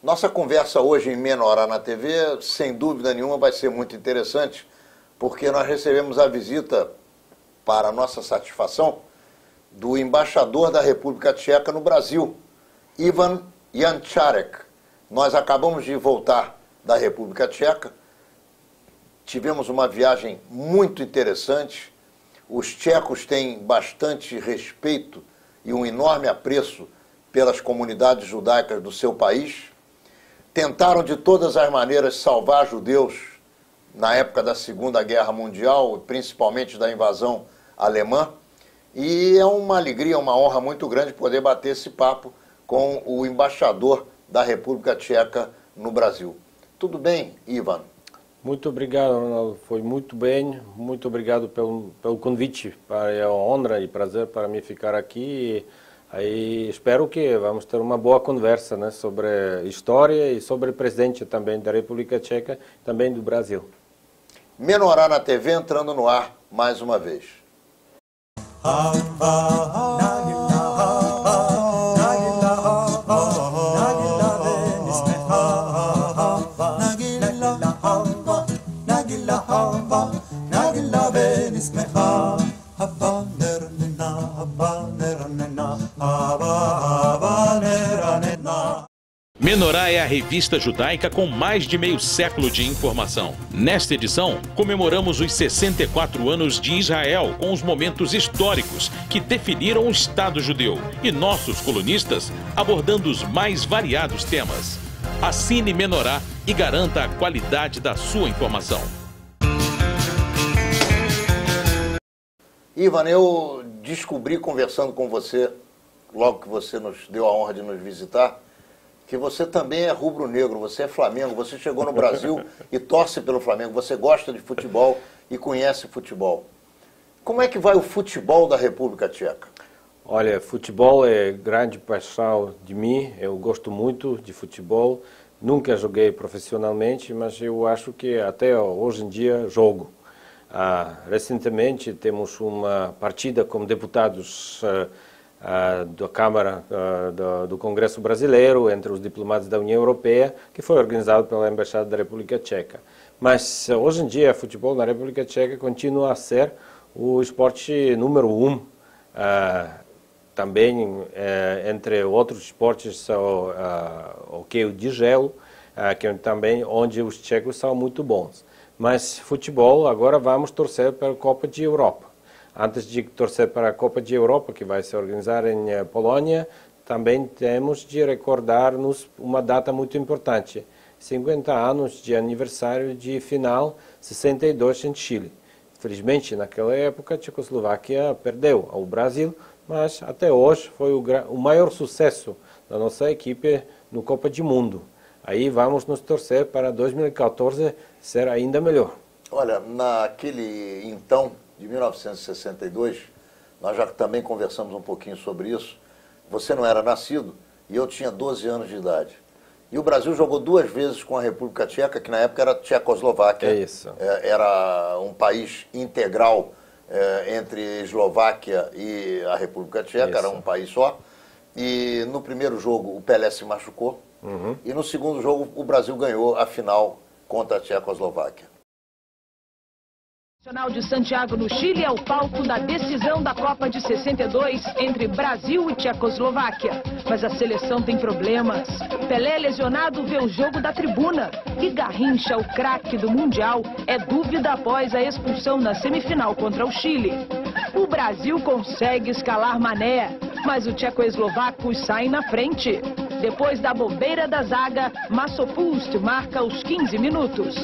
Nossa conversa hoje em Menorá na TV, sem dúvida nenhuma, vai ser muito interessante, porque nós recebemos a visita, para nossa satisfação, do embaixador da República Tcheca no Brasil, Ivan Jančárek. Nós acabamos de voltar da República Tcheca, tivemos uma viagem muito interessante. Os tchecos têm bastante respeito e um enorme apreço pelas comunidades judaicas do seu país. Tentaram de todas as maneiras salvar judeus na época da Segunda Guerra Mundial, principalmente da invasão alemã. E é uma alegria, uma honra muito grande poder bater esse papo com o embaixador da República Tcheca no Brasil. Tudo bem, Ivan? Muito obrigado, Ronaldo. Foi muito bem. Muito obrigado pelo convite. É uma honra e prazer para mim ficar aqui. Aí espero que vamos ter uma boa conversa, né, sobre história e sobre o presidente também da República Tcheca, também do Brasil. Menorá na TV entrando no ar mais uma vez. Menorá é a revista judaica com mais de meio século de informação. Nesta edição, comemoramos os 64 anos de Israel com os momentos históricos que definiram o Estado judeu e nossos colunistas abordando os mais variados temas. Assine Menorá e garanta a qualidade da sua informação. Ivan, eu descobri conversando com você, logo que você nos deu a honra de nos visitar, que você também é rubro-negro, você é Flamengo, você chegou no Brasil e torce pelo Flamengo, você gosta de futebol e conhece futebol. Como é que vai o futebol da República Tcheca? Olha, futebol é grande paixão de mim, eu gosto muito de futebol, nunca joguei profissionalmente, mas eu acho que até hoje em dia jogo. Recentemente temos uma partida como deputados da Câmara do Congresso Brasileiro, entre os diplomatas da União Europeia, que foi organizado pela Embaixada da República Tcheca. Mas hoje em dia, futebol na República Tcheca continua a ser o esporte número 1. Também, entre outros esportes, o hockey de gelo, que é também onde os tchecos são muito bons. Mas futebol, agora vamos torcer para a Copa de Europa. Antes de torcer para a Copa de Europa, que vai se organizar em Polônia, também temos de recordar-nos uma data muito importante. 50 anos de aniversário de final 62 em Chile. Felizmente, naquela época, a Tchecoslováquia perdeu ao Brasil, mas até hoje foi o maior sucesso da nossa equipe no Copa do Mundo. Aí vamos nos torcer para 2014 ser ainda melhor. Olha, naquele então de 1962, nós já também conversamos um pouquinho sobre isso. Você não era nascido e eu tinha 12 anos de idade. E o Brasil jogou 2 vezes com a República Tcheca, que na época era Tchecoslováquia. É isso. Era um país integral entre Eslováquia e a República Tcheca, Isso. era um país só. E no primeiro jogo o Pelé se machucou. E no segundo jogo o Brasil ganhou a final contra a Tchecoslováquia. O Nacional de Santiago, no Chile, é o palco da decisão da Copa de 62 entre Brasil e Tchecoslováquia. Mas a seleção tem problemas. Pelé, lesionado, vê o jogo da tribuna. E Garrincha, o craque do Mundial, é dúvida após a expulsão na semifinal contra o Chile. O Brasil consegue escalar Mané, mas os tcheco-eslovacos saem na frente. Depois da bobeira da zaga, Masopust marca os 15 minutos.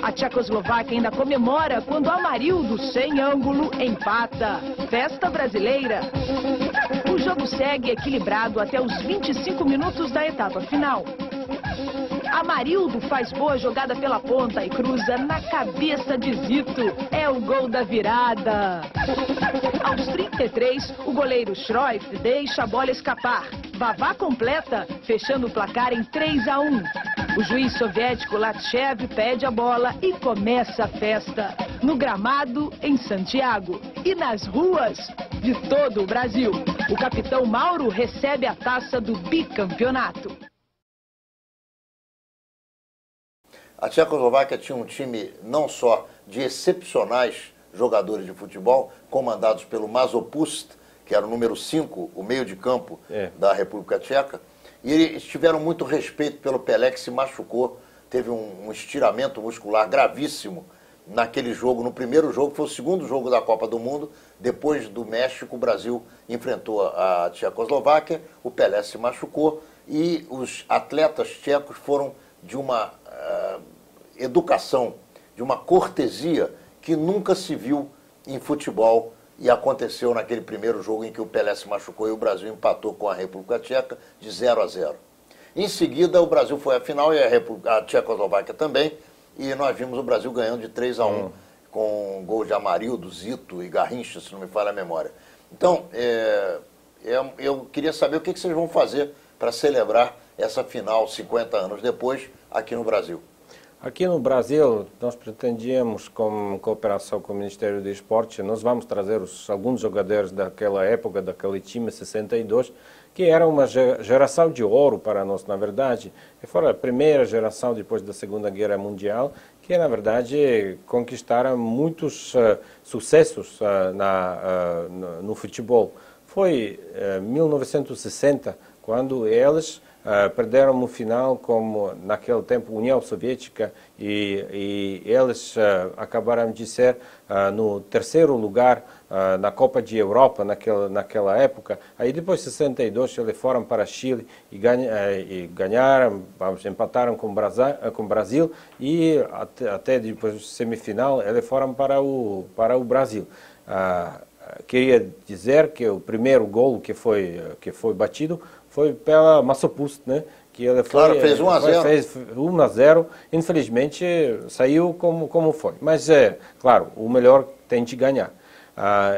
A Tchecoslováquia ainda comemora quando Amarildo, sem ângulo, empata. Festa brasileira. O jogo segue equilibrado até os 25 minutos da etapa final. Amarildo faz boa jogada pela ponta e cruza na cabeça de Zito. É o gol da virada. Aos 33, o goleiro Schroif deixa a bola escapar. Vavá completa, fechando o placar em 3-1. O juiz soviético Latchev pede a bola e começa a festa. No gramado, em Santiago. E nas ruas de todo o Brasil. O capitão Mauro recebe a taça do bicampeonato. A Tchecoslováquia tinha um time não só de excepcionais jogadores de futebol, comandados pelo Masopust, que era o número 5, o meio de campo da República Tcheca, e eles tiveram muito respeito pelo Pelé, que se machucou, teve um estiramento muscular gravíssimo naquele jogo, no primeiro jogo, que foi o segundo jogo da Copa do Mundo. Depois do México, o Brasil enfrentou a Tchecoslováquia, o Pelé se machucou e os atletas tchecos foram de uma educação, de uma cortesia que nunca se viu em futebol, e aconteceu naquele primeiro jogo em que o Pelé se machucou e o Brasil empatou com a República Tcheca de 0-0. Em seguida, o Brasil foi à final e a Tchecoslováquia também, e nós vimos o Brasil ganhando de 3-1, com gol de Amarildo, Zito e Garrincha, se não me falha a memória. Então, eu queria saber o que vocês vão fazer para celebrar essa final 50 anos depois aqui no Brasil. Aqui no Brasil, nós pretendíamos, com cooperação com o Ministério do Esporte, nós vamos trazer alguns jogadores daquela época, daquele time 62, que era uma geração de ouro para nós, na verdade. E foi a primeira geração depois da Segunda Guerra Mundial, que, na verdade, conquistaram muitos sucessos no futebol. Foi em 1960, quando eles perderam no final, como naquele tempo União Soviética, e eles acabaram de ser no terceiro lugar na Copa de Europa naquela época. Aí depois de 62 eles foram para Chile e ganharam, empataram com o Brasil, e até depois da semifinal eles foram para o Brasil. Queria dizer que o primeiro gol que foi batido foi pela Masopust, né? Que ele fez 1-0. Fez 1-0. Infelizmente saiu como foi. Mas claro, o melhor tem de ganhar.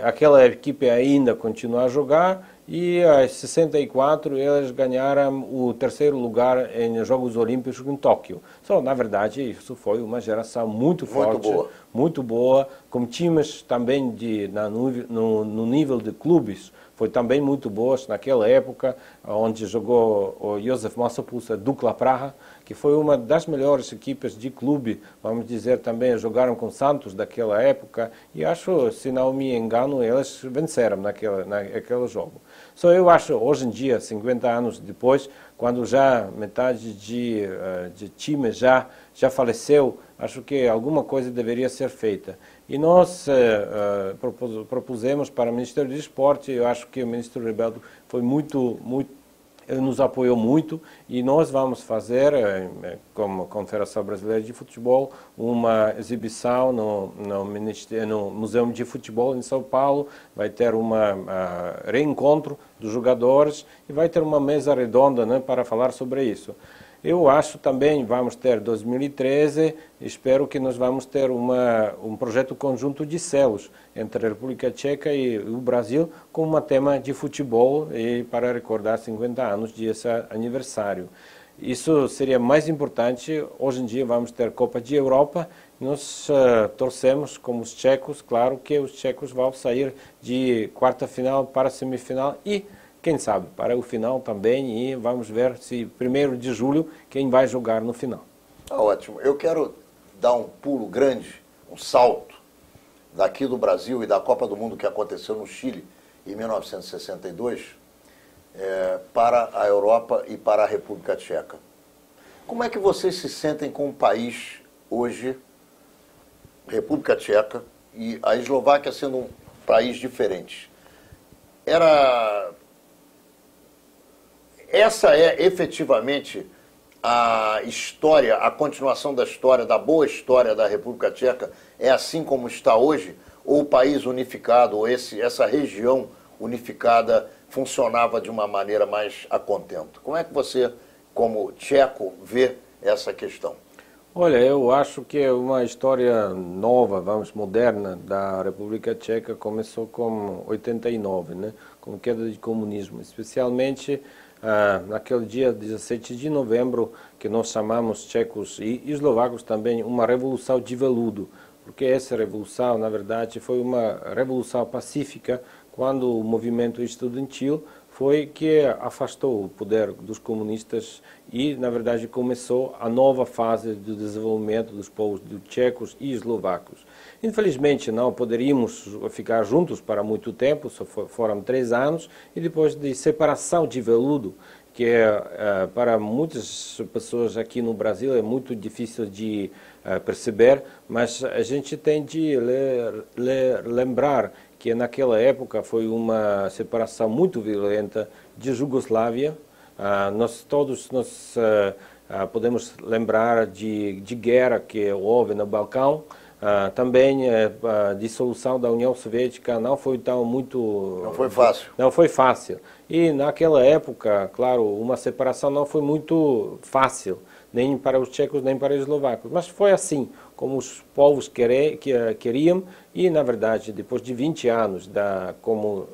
Aquela equipe ainda continua a jogar, e em 64 eles ganharam o terceiro lugar em Jogos Olímpicos em Tóquio. Na verdade, isso foi uma geração muito forte, muito boa, com times também no nível de clubes, foi também muito boas naquela época, onde jogou o Josef Masopust, a Dukla Praha, que foi uma das melhores equipes de clube, vamos dizer, também jogaram com Santos daquela época, e acho, se não me engano, eles venceram naquele jogo. Eu acho, hoje em dia, 50 anos depois, quando já metade de time já faleceu, acho que alguma coisa deveria ser feita. E nós propusemos para o Ministério do Esporte, eu acho que o ministro Rebelo foi ele nos apoiou muito, e nós vamos fazer, como Confederação Brasileira de Futebol, uma exibição no Museu de Futebol em São Paulo. Vai ter reencontro dos jogadores e vai ter uma mesa redonda, né, para falar sobre isso. Eu acho também, vamos ter 2013, espero que nós vamos ter um projeto conjunto de selos entre a República Tcheca e o Brasil, com um tema de futebol, e para recordar 50 anos desse aniversário. Isso seria mais importante. Hoje em dia vamos ter Copa de Europa, nós torcemos, como os tchecos, claro que os tchecos vão sair de quarta final para semifinal e, quem sabe, para o final também, e vamos ver se 1º de julho quem vai jogar no final. Ótimo. Eu quero dar um pulo grande, um salto, daqui do Brasil e da Copa do Mundo que aconteceu no Chile em 1962, para a Europa e para a República Tcheca. Como é que vocês se sentem com o país hoje, República Tcheca, e a Eslováquia sendo um país diferente? Essa é efetivamente a história, a continuação da história, da boa história da República Tcheca, é assim como está hoje? Ou o país unificado, ou essa região unificada funcionava de uma maneira mais a contento? Como é que você, como tcheco, vê essa questão? Olha, eu acho que é uma história nova, moderna da República Tcheca. Começou com 89, né, com queda de comunismo, especialmente naquele dia 17 de novembro, que nós chamamos tchecos e eslovacos também uma revolução de veludo, porque essa revolução, na verdade, foi uma revolução pacífica, quando o movimento estudantil foi que afastou o poder dos comunistas e, na verdade, começou a nova fase do desenvolvimento dos povos tchecos e eslovacos. Infelizmente, não poderíamos ficar juntos para muito tempo, só foram 3 anos, e depois de separação de veludo, que para muitas pessoas aqui no Brasil é muito difícil de perceber, mas a gente tem de lembrar que naquela época foi uma separação muito violenta de Jugoslávia. Nós podemos lembrar de guerra que houve no Balcão. Também a dissolução da União Soviética não foi Não foi fácil. Não foi fácil. E naquela época, claro, uma separação não foi muito fácil, nem para os tchecos, nem para os eslovacos. Mas foi assim, como os povos queriam, e na verdade, depois de 20 anos, como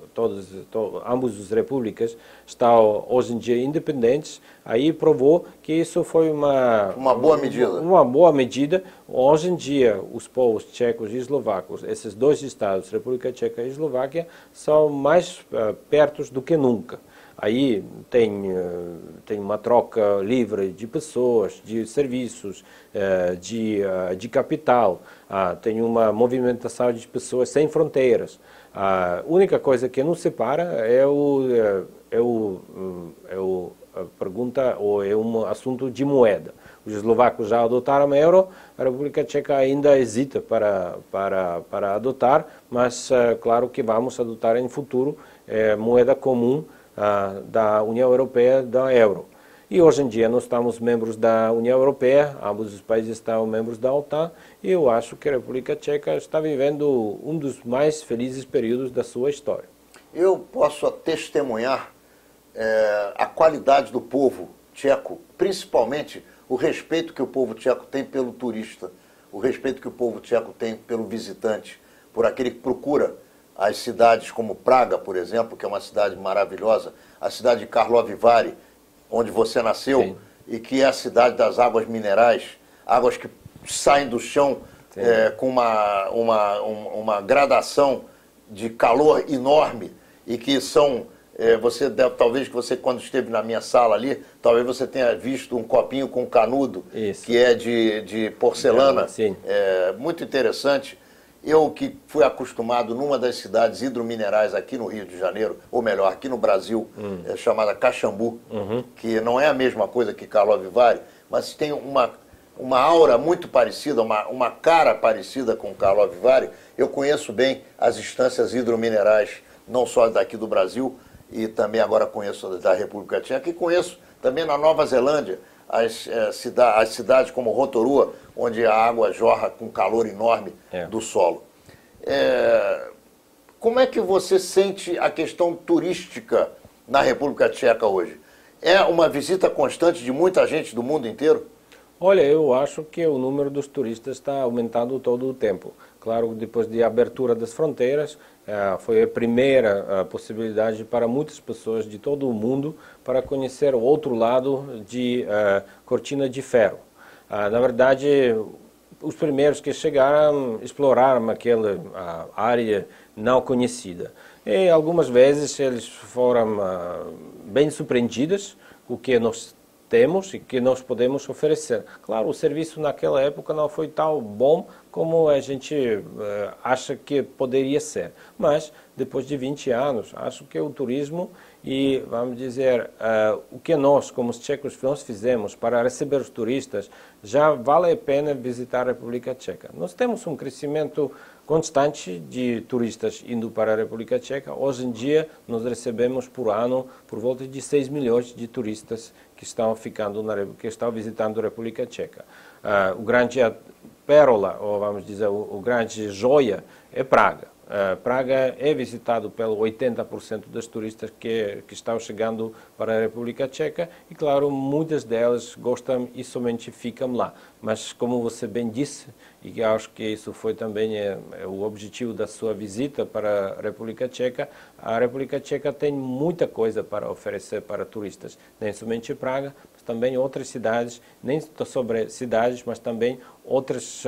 ambas as repúblicas estão hoje em dia independentes, aí provou que isso foi uma boa medida. Uma boa medida. Hoje em dia, os povos tchecos e eslovacos, esses dois estados, República Tcheca e Eslováquia, são mais perto do que nunca. Aí tem uma troca livre de pessoas, de serviços, de capital, tem uma movimentação de pessoas sem fronteiras. A única coisa que nos separa é a pergunta, ou é um assunto de moeda. Os eslovacos já adotaram o euro, a República Tcheca ainda hesita para adotar, mas claro que vamos adotar em futuro moeda comum da União Europeia, da euro. E hoje em dia nós estamos membros da União Europeia, ambos os países estão membros da OTAN, e eu acho que a República Tcheca está vivendo um dos mais felizes períodos da sua história. Eu posso testemunhar a qualidade do povo tcheco, principalmente o respeito que o povo tcheco tem pelo turista, o respeito que o povo tcheco tem pelo visitante, por aquele que procura as cidades como Praga, por exemplo, que é uma cidade maravilhosa, a cidade de Karlovy Vary, onde você nasceu, sim, e que é a cidade das águas minerais, águas que saem do chão com uma gradação de calor enorme e que são... talvez quando esteve na minha sala ali, talvez você tenha visto um copinho com canudo, isso, que é de porcelana, sim, muito interessante. Eu que fui acostumado numa das cidades hidrominerais aqui no Rio de Janeiro, ou melhor, aqui no Brasil, chamada Caxambu, que não é a mesma coisa que Karlovy Vary, mas tem uma aura muito parecida, uma cara parecida com Karlovy Vary. Eu conheço bem as instâncias hidrominerais, não só daqui do Brasil, e também agora conheço da República Tcheca, e conheço também na Nova Zelândia, as cidades como Rotorua, onde a água jorra com calor enorme do solo. Como é que você sente a questão turística na República Tcheca hoje? É uma visita constante de muita gente do mundo inteiro? Olha, eu acho que o número dos turistas está aumentando todo o tempo. Claro, depois da abertura das fronteiras, foi a primeira possibilidade para muitas pessoas de todo o mundo para conhecer o outro lado de Cortina de Ferro. Na verdade, os primeiros que chegaram exploraram aquela área não conhecida. E algumas vezes eles foram bem surpreendidos com o que nós temos e que nós podemos oferecer. Claro, o serviço naquela época não foi tão bom como a gente acha que poderia ser. Mas, depois de 20 anos, acho que o turismo e, vamos dizer, o que nós, como os tchecos, nós fizemos para receber os turistas, já vale a pena visitar a República Tcheca. Nós temos um crescimento constante de turistas indo para a República Tcheca. Hoje em dia, nós recebemos por ano por volta de 6 milhões de turistas que estão visitando a República Tcheca. O grande pérola, ou vamos dizer, o grande joia é Praga. Praga é visitado pelo 80% dos turistas que estão chegando para a República Tcheca e, claro, muitas delas gostam e somente ficam lá. Mas, como você bem disse, e acho que isso foi também o objetivo da sua visita para a República Tcheca tem muita coisa para oferecer para turistas, nem somente Praga, mas também outras cidades, nem sobre cidades, mas também outras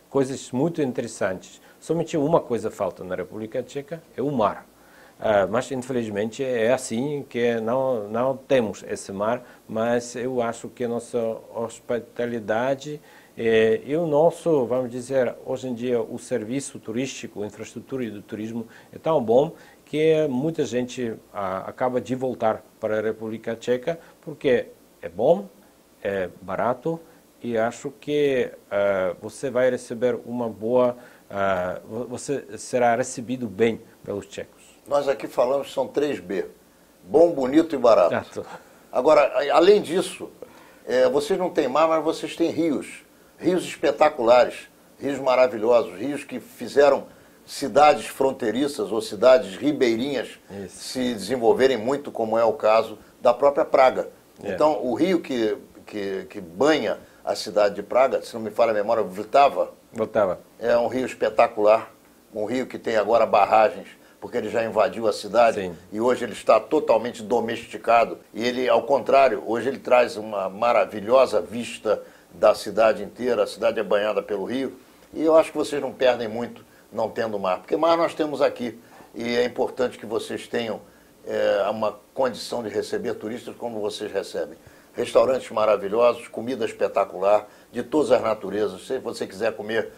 coisas muito interessantes. Somente uma coisa falta na República Tcheca, é o mar. Mas infelizmente é assim que não temos esse mar, mas eu acho que a nossa hospitalidade e o nosso, vamos dizer, hoje em dia o serviço turístico, a infraestrutura do turismo é tão bom que muita gente acaba de voltar para a República Tcheca porque é bom, é barato e acho que você vai receber uma boa, você será recebido bem pelos tchecos. Nós aqui falamos que são 3B, bom, bonito e barato. Exato. Agora, além disso, vocês não têm mar, mas vocês têm rios espetaculares, rios maravilhosos, rios que fizeram cidades fronteiriças ou cidades ribeirinhas se desenvolverem muito, como é o caso da própria Praga. Então, o rio que banha a cidade de Praga, se não me falha a memória, Vltava, é um rio espetacular, um rio que tem agora barragens, porque ele já invadiu a cidade. Sim. E hoje ele está totalmente domesticado. E ele, ao contrário, hoje ele traz uma maravilhosa vista da cidade inteira, a cidade é banhada pelo rio. E eu acho que vocês não perdem muito não tendo mar, porque mar nós temos aqui. E é importante que vocês tenham uma condição de receber turistas como vocês recebem. Restaurantes maravilhosos, comida espetacular, de todas as naturezas. Se você quiser comer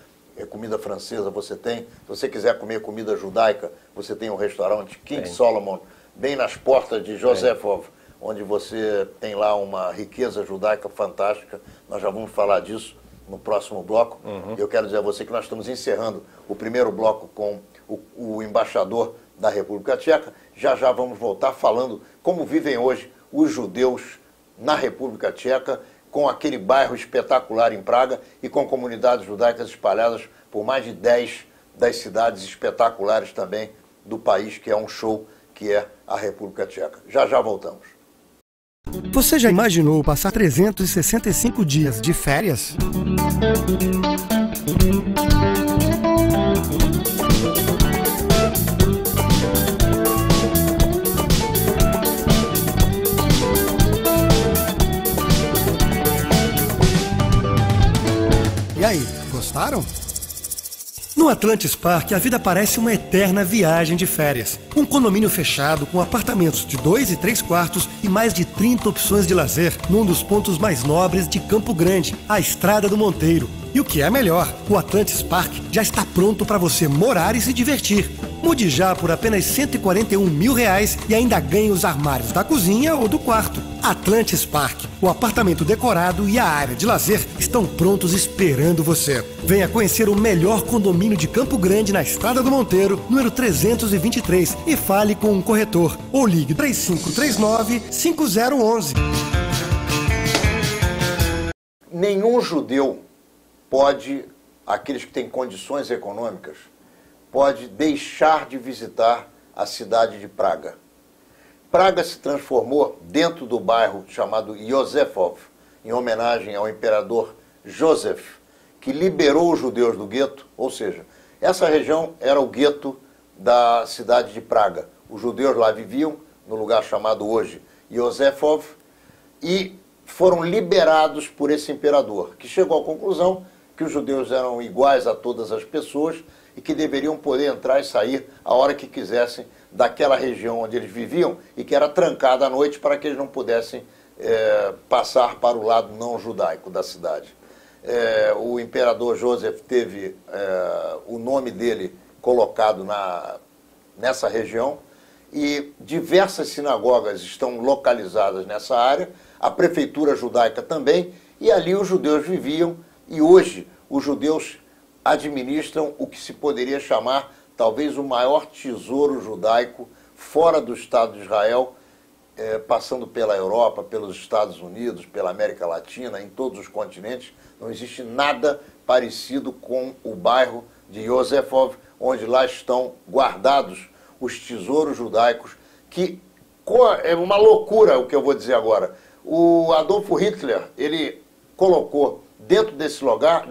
comida francesa, você tem. Se você quiser comer comida judaica, você tem um restaurante King Solomon, bem nas portas de Josefov, onde você tem lá uma riqueza judaica fantástica. Nós já vamos falar disso no próximo bloco. Eu quero dizer a você que nós estamos encerrando o primeiro bloco com o embaixador da República Tcheca. Já vamos voltar falando como vivem hoje os judeus na República Tcheca, com aquele bairro espetacular em Praga e com comunidades judaicas espalhadas por mais de 10 das cidades espetaculares também do país, que é um show, que é a República Tcheca. Já voltamos. Você já imaginou passar 365 dias de férias? E aí, gostaram? No Atlantis Park, a vida parece uma eterna viagem de férias. Um condomínio fechado com apartamentos de 2 e 3 quartos e mais de 30 opções de lazer num dos pontos mais nobres de Campo Grande, a Estrada do Monteiro. E o que é melhor, o Atlantis Park já está pronto para você morar e se divertir. Mude já por apenas R$141 mil e ainda ganhe os armários da cozinha ou do quarto. Atlantis Park, o apartamento decorado e a área de lazer estão prontos esperando você. Venha conhecer o melhor condomínio de Campo Grande na Estrada do Monteiro, número 323, e fale com um corretor ou ligue 3539-5011. Nenhum judeu pode, aqueles que têm condições econômicas, pode deixar de visitar a cidade de Praga. Praga se transformou dentro do bairro chamado Josefov, em homenagem ao imperador Joseph, que liberou os judeus do gueto, ou seja, essa região era o gueto da cidade de Praga. Os judeus lá viviam, no lugar chamado hoje Josefov, e foram liberados por esse imperador, que chegou à conclusão que os judeus eram iguais a todas as pessoas e que deveriam poder entrar e sair a hora que quisessem daquela região onde eles viviam e que era trancada à noite para que eles não pudessem passar para o lado não judaico da cidade. O imperador Joseph teve o nome dele colocado nessa região e diversas sinagogas estão localizadas nessa área, a prefeitura judaica também, e ali os judeus viviam e hoje os judeus administram o que se poderia chamar talvez o maior tesouro judaico fora do Estado de Israel, passando pela Europa, pelos Estados Unidos, pela América Latina, em todos os continentes. Não existe nada parecido com o bairro de Josefov, onde lá estão guardados os tesouros judaicos, que é uma loucura o que eu vou dizer agora. O Adolfo Hitler, ele colocou dentro desse lugar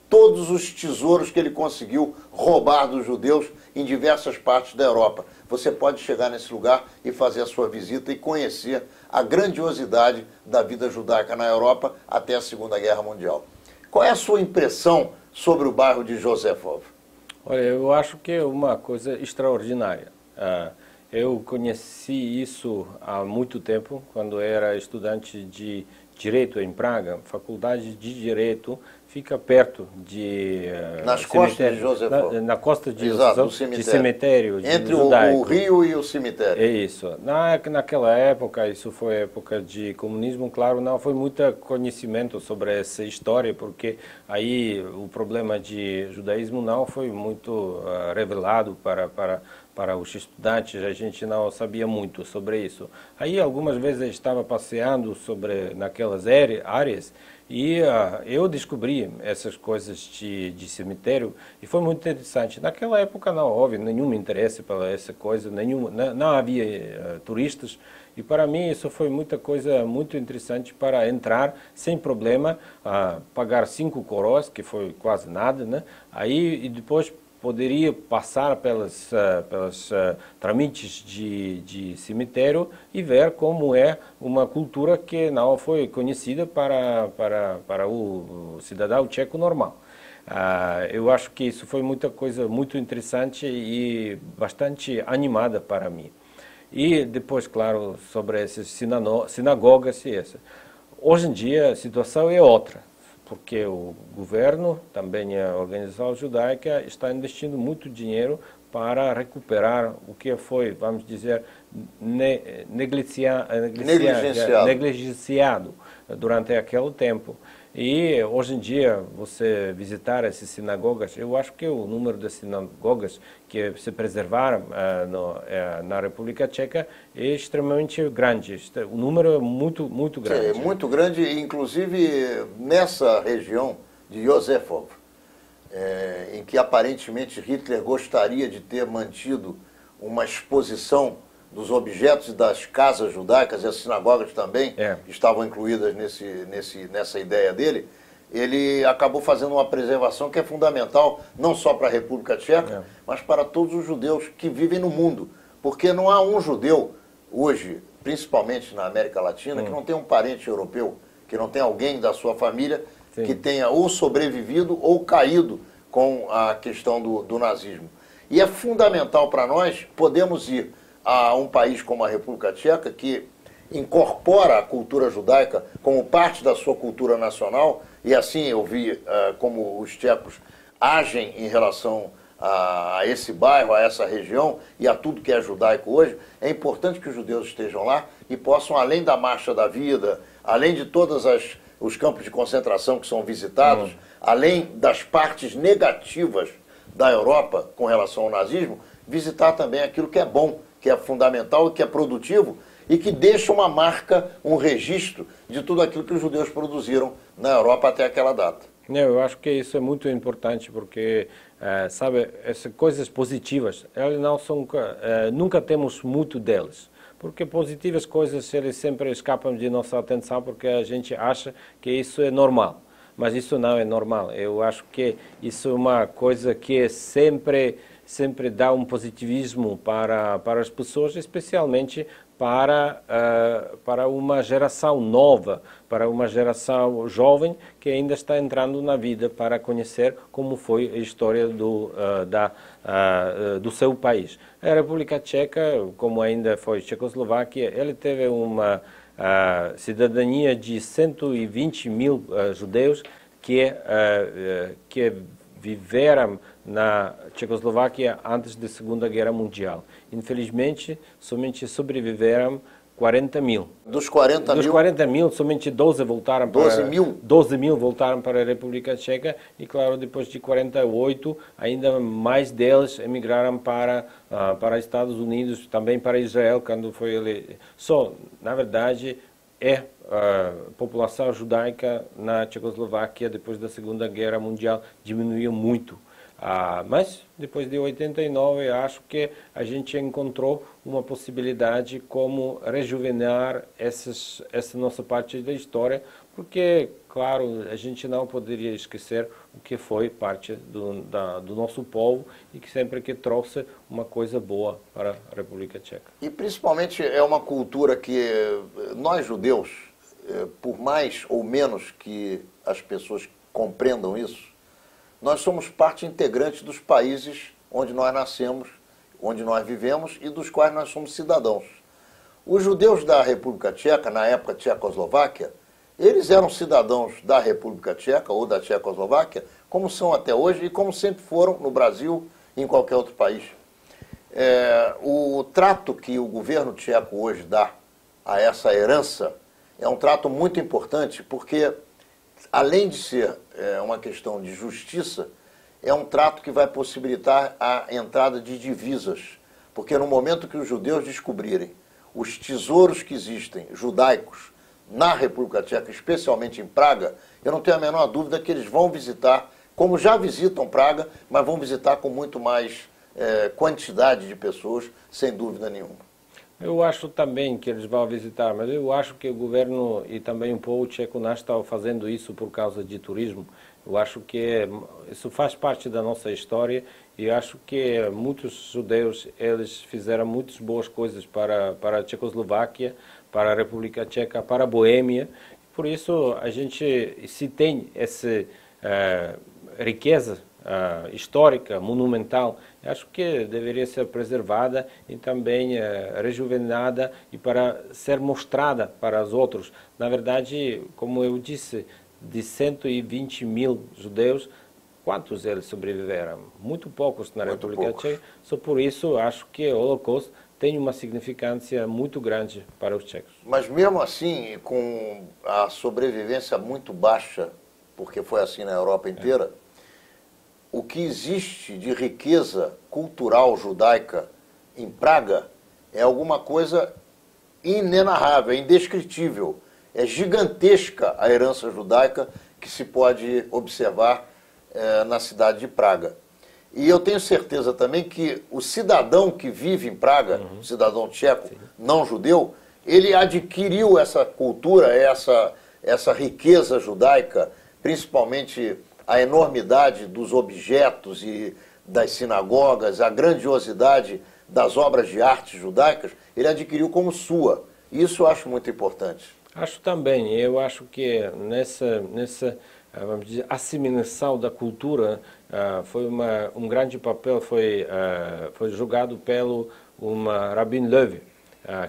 todos os tesouros que ele conseguiu roubar dos judeus em diversas partes da Europa. Você pode chegar nesse lugar e fazer a sua visita e conhecer a grandiosidade da vida judaica na Europa até a Segunda Guerra Mundial. Qual é a sua impressão sobre o bairro de Josefov? Olha, eu acho que é uma coisa extraordinária. Eu conheci isso há muito tempo, quando era estudante de Direito em Praga. Faculdade de Direito fica perto de nas costas de Józef Fock. Na costa de, Exato, de cemitério entre judaico. o rio e o cemitério. É isso. Naquela época, isso foi época de comunismo, claro, não foi muito conhecimento sobre essa história, porque aí o problema de judaísmo não foi muito revelado para os estudantes, a gente não sabia muito sobre isso. Aí algumas vezes eu estava passeando naquelas áreas e eu descobri essas coisas de cemitério e foi muito interessante. Naquela época não houve nenhum interesse pela essa coisa, não havia turistas, e para mim isso foi muita coisa muito interessante para entrar sem problema, pagar 5 coroas, que foi quase nada, né? Aí e depois poderia passar pelas trâmites de cemitério e ver como é uma cultura que não foi conhecida para o cidadão tcheco normal. Eu acho que isso foi muita coisa muito interessante e bastante animada para mim. E depois, claro, sobre essas sinagogas e essa. Hoje em dia a situação é outra, porque o governo, também a organização judaica, está investindo muito dinheiro para recuperar o que foi, vamos dizer, negligenciado durante aquele tempo. E hoje em dia, você visitar essas sinagogas, eu acho que o número de sinagogas que se preservaram na República Tcheca é extremamente grande. O número é muito, muito grande. É muito grande, inclusive nessa região de Józefov, em que aparentemente Hitler gostaria de ter mantido uma exposição dos objetos das casas judaicas, e as sinagogas também estavam incluídas nessa ideia dele. Ele acabou fazendo uma preservação que é fundamental, não só para a República Tcheca, mas para todos os judeus que vivem no mundo. Porque não há um judeu hoje, principalmente na América Latina, que não tenha um parente europeu, que não tenha alguém da sua família que tenha ou sobrevivido ou caído com a questão do nazismo. E é fundamental para nós podermos ir a um país como a República Tcheca, que incorpora a cultura judaica como parte da sua cultura nacional, e assim eu vi como os tchecos agem em relação a esse bairro, a essa região e a tudo que é judaico hoje. É importante que os judeus estejam lá e possam, além da Marcha da Vida, além de todos os campos de concentração que são visitados, além das partes negativas da Europa com relação ao nazismo, visitar também aquilo que é bom, que é fundamental, que é produtivo e que deixa uma marca, um registro de tudo aquilo que os judeus produziram na Europa até aquela data. Eu acho que isso é muito importante porque, sabe, essas coisas positivas, elas não são, nunca temos muito delas. Porque positivas coisas, eles sempre escapam de nossa atenção porque a gente acha que isso é normal. Mas isso não é normal. Eu acho que isso é uma coisa que sempre dá um positivismo para as pessoas, especialmente para uma geração nova, para uma geração jovem que ainda está entrando na vida para conhecer como foi a história do seu país. A República Tcheca, como ainda foi Tchecoslováquia, ele teve uma cidadania de 120 mil judeus que viveram na Tchecoslováquia antes da Segunda Guerra Mundial. Infelizmente, somente sobreviveram 40 mil. Dos 40 mil? Dos 40 mil, somente 12 voltaram para... 12 mil? 12 mil voltaram para a República Tcheca e, claro, depois de 48, ainda mais deles emigraram para Estados Unidos, também para Israel, quando foi ele... na verdade, a população judaica na Tchecoslováquia, depois da Segunda Guerra Mundial, diminuiu muito. Mas, depois de 89, acho que a gente encontrou uma possibilidade como rejuvenar essa nossa parte da história, porque, claro, a gente não poderia esquecer o que foi parte do nosso povo e que sempre que trouxe uma coisa boa para a República Tcheca. E, principalmente, é uma cultura que nós, judeus, por mais ou menos que as pessoas compreendam isso, nós somos parte integrante dos países onde nós nascemos onde nós vivemos e dos quais nós somos cidadãos. Os judeus da República Tcheca, na época Tchecoslováquia, eles eram cidadãos da República Tcheca ou da Tchecoslováquia, como são até hoje e como sempre foram no Brasil e em qualquer outro país. O trato que o governo tcheco hoje dá a essa herança é um trato muito importante, porque, além de ser uma questão de justiça, é um trato que vai possibilitar a entrada de divisas, porque no momento que os judeus descobrirem os tesouros que existem, judaicos, na República Tcheca, especialmente em Praga, eu não tenho a menor dúvida que eles vão visitar, como já visitam Praga, mas vão visitar com muito mais quantidade de pessoas, sem dúvida nenhuma. Eu acho também que eles vão visitar, mas eu acho que o governo e também o povo tcheco não estão fazendo isso por causa de turismo. Eu acho que isso faz parte da nossa história e acho que muitos judeus eles fizeram muitas boas coisas para a Tchecoslováquia, para a República Tcheca, para a Boêmia. Por isso a gente, se tem essa riqueza histórica, monumental, acho que deveria ser preservada e também rejuvenada e para ser mostrada para os outros. Na verdade, como eu disse, de 120 mil judeus, quantos eles sobreviveram? Muito poucos na República Tcheca. Só por isso acho que o Holocausto tem uma significância muito grande para os tchecos. Mas mesmo assim, com a sobrevivência muito baixa, porque foi assim na Europa inteira, o que existe de riqueza cultural judaica em Praga é alguma coisa inenarrável, indescritível. É gigantesca a herança judaica que se pode observar na cidade de Praga. E eu tenho certeza também que o cidadão que vive em Praga, o cidadão tcheco, não judeu, ele adquiriu essa cultura, essa riqueza judaica, principalmente a enormidade dos objetos e das sinagogas, a grandiosidade das obras de arte judaicas, ele adquiriu como sua. Isso eu acho muito importante. Acho também. Eu acho que nessa vamos dizer, assimilação da cultura foi um grande papel foi jogado pelo Rabin Levi,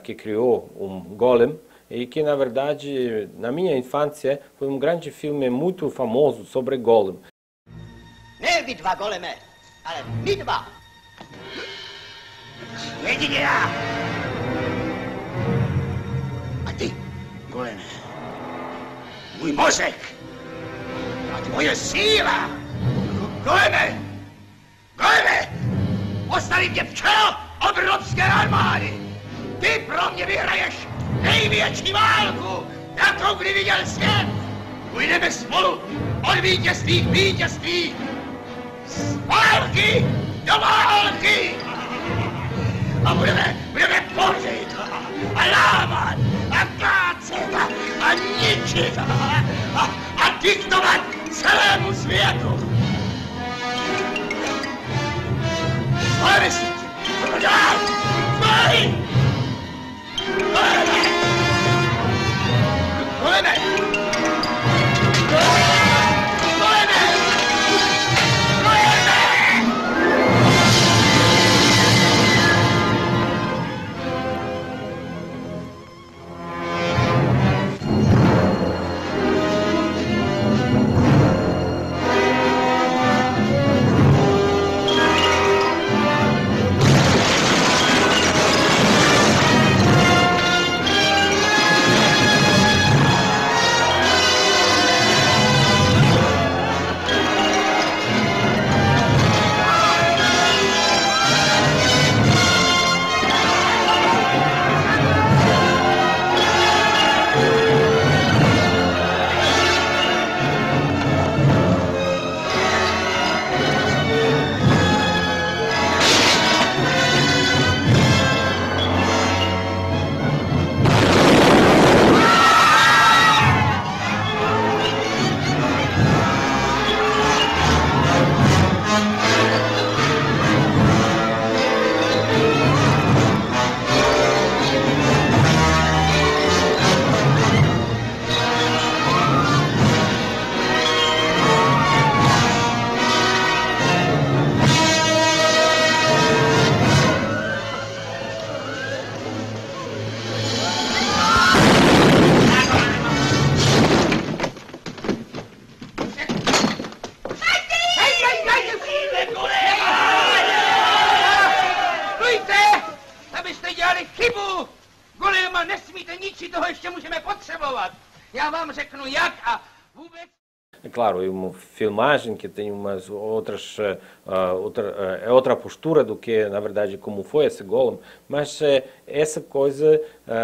que criou Golem, e que, na verdade, na minha infância, foi um grande filme muito famoso sobre Golem. Ne vy dva goleme, ale my dva. Jedině já. A ty, goleme, můj mozek a tvoje síla. Goleme, goleme, postavím tě v čelo obrovské armády. Ty pro mě vyhraješ největší válku, jakou kdy viděl svět. Půjdeme spolu od vítězství k vítězství. Z války do války. A budeme bořit a lámat a kácet a ničit a diktovat celému světu. Spojeme si, co to dělá? Spojeme! É claro, é uma filmagem que tem umas outras, é outra postura do que, na verdade, como foi esse Golem, mas essa coisa,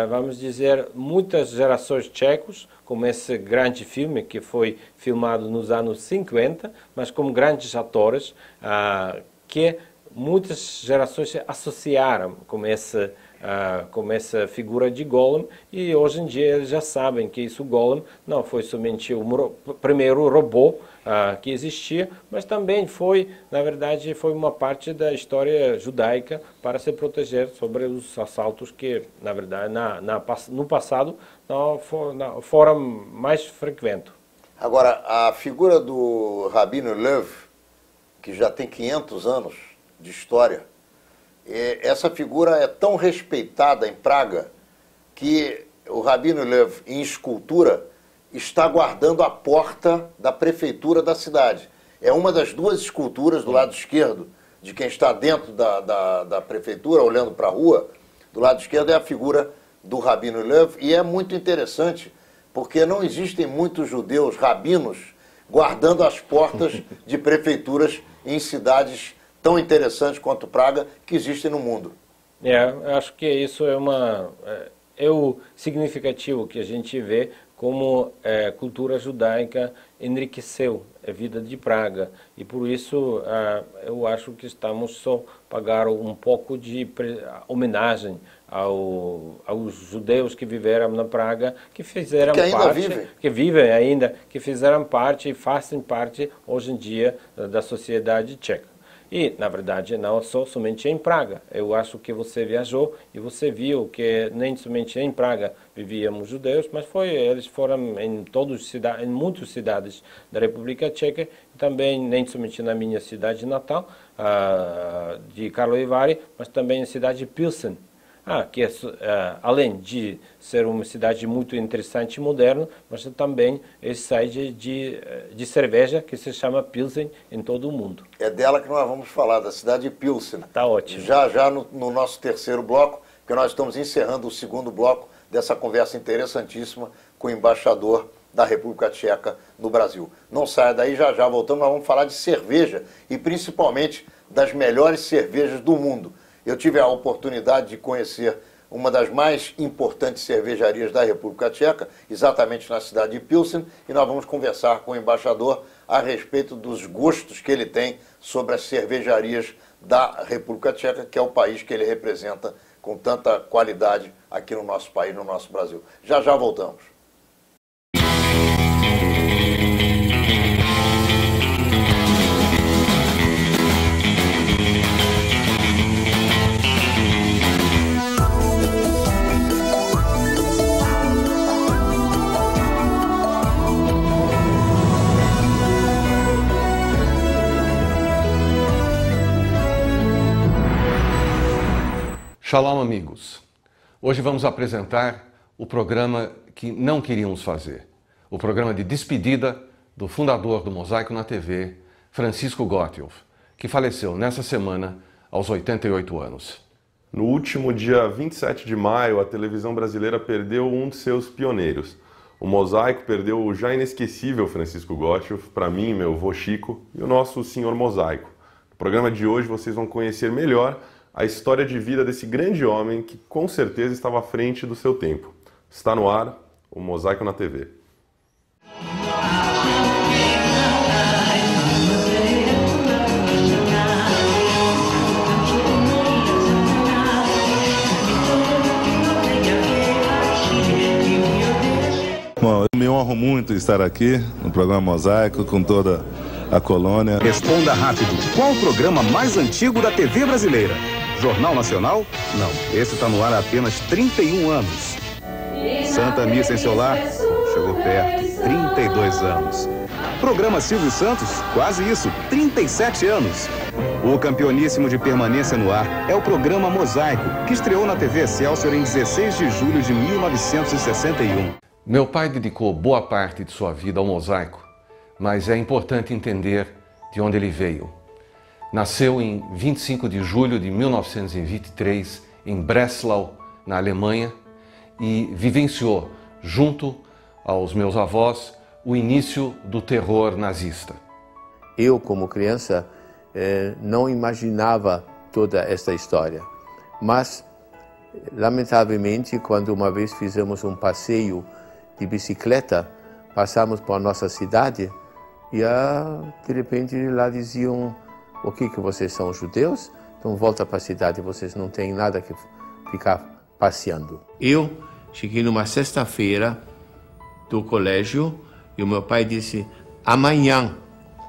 vamos dizer, muitas gerações tchecos, como esse grande filme que foi filmado nos anos 50, mas como grandes atores, que muitas gerações associaram com essa figura de Golem, e hoje em dia eles já sabem que isso Golem não foi somente o primeiro robô que existia, mas também foi, na verdade, foi uma parte da história judaica para se proteger sobre os assaltos que, na verdade, no passado foram mais frequentes. Agora, a figura do Rabino Lev, que já tem 500 anos de história, essa figura é tão respeitada em Praga que o Rabino Lev, em escultura, está guardando a porta da prefeitura da cidade. É uma das duas esculturas do lado esquerdo, de quem está dentro da prefeitura, olhando para a rua. Do lado esquerdo é a figura do Rabino Lev, e é muito interessante, porque não existem muitos judeus rabinos guardando as portas de prefeituras em cidades tão interessantes quanto Praga, que existem no mundo. Acho que isso é o significativo que a gente vê como a cultura judaica enriqueceu a vida de Praga, e por isso eu acho que estamos só pagar um pouco de homenagem aos judeus que viveram na Praga, que fizeram parte, que vivem ainda, que fizeram parte e fazem parte hoje em dia da sociedade tcheca. E, na verdade, não somente em Praga. Eu acho que você viajou e você viu que nem somente em Praga vivíamos judeus, mas eles foram em muitas cidades da República Tcheca, e também nem somente na minha cidade natal, de Karlovy Vary, mas também na cidade de Pilsen. Que além de ser uma cidade muito interessante e moderna, mas também é sede de cerveja que se chama Pilsen em todo o mundo. É dela que nós vamos falar, da cidade de Pilsen. Tá ótimo. Já no nosso terceiro bloco, porque nós estamos encerrando o segundo bloco dessa conversa interessantíssima com o embaixador da República Tcheca no Brasil. Não saia daí, já voltamos, nós vamos falar de cerveja e principalmente das melhores cervejas do mundo. Eu tive a oportunidade de conhecer uma das mais importantes cervejarias da República Tcheca, exatamente na cidade de Pilsen, e nós vamos conversar com o embaixador a respeito dos gostos que ele tem sobre as cervejarias da República Tcheca, que é o país que ele representa com tanta qualidade aqui no nosso país, no nosso Brasil. Já voltamos. Shalom, amigos. Hoje vamos apresentar o programa que não queríamos fazer. O programa de despedida do fundador do Mosaico na TV, Francisco Gotthelf, que faleceu nessa semana aos 88 anos. No último dia 27 de maio, a televisão brasileira perdeu um de seus pioneiros. O Mosaico perdeu o já inesquecível Francisco Gotthelf, para mim, meu avô Chico, e o nosso senhor Mosaico. No programa de hoje vocês vão conhecer melhor a história de vida desse grande homem que com certeza estava à frente do seu tempo. Está no ar, o Mosaico na TV. Bom, eu me honro muito estar aqui no programa Mosaico com toda a colônia. Responda rápido. Qual o programa mais antigo da TV brasileira? Jornal Nacional? Não, esse está no ar há apenas 31 anos. Santa Missa em seu lar? Chegou perto, 32 anos. Programa Silvio Santos? Quase isso, 37 anos. O campeoníssimo de permanência no ar é o programa Mosaico, que estreou na TV Excelsior em 16 de julho de 1961. Meu pai dedicou boa parte de sua vida ao Mosaico, mas é importante entender de onde ele veio. Nasceu em 25 de julho de 1923 em Breslau, na Alemanha, e vivenciou, junto aos meus avós o início do terror nazista. Eu, como criança, não imaginava toda esta história, mas, lamentavelmente, quando uma vez fizemos um passeio de bicicleta, passamos por nossa cidade e, de repente, lá diziam: o que vocês são judeus? Então volta para a cidade, vocês não têm nada que ficar passeando. Eu cheguei numa sexta-feira do colégio e o meu pai disse: amanhã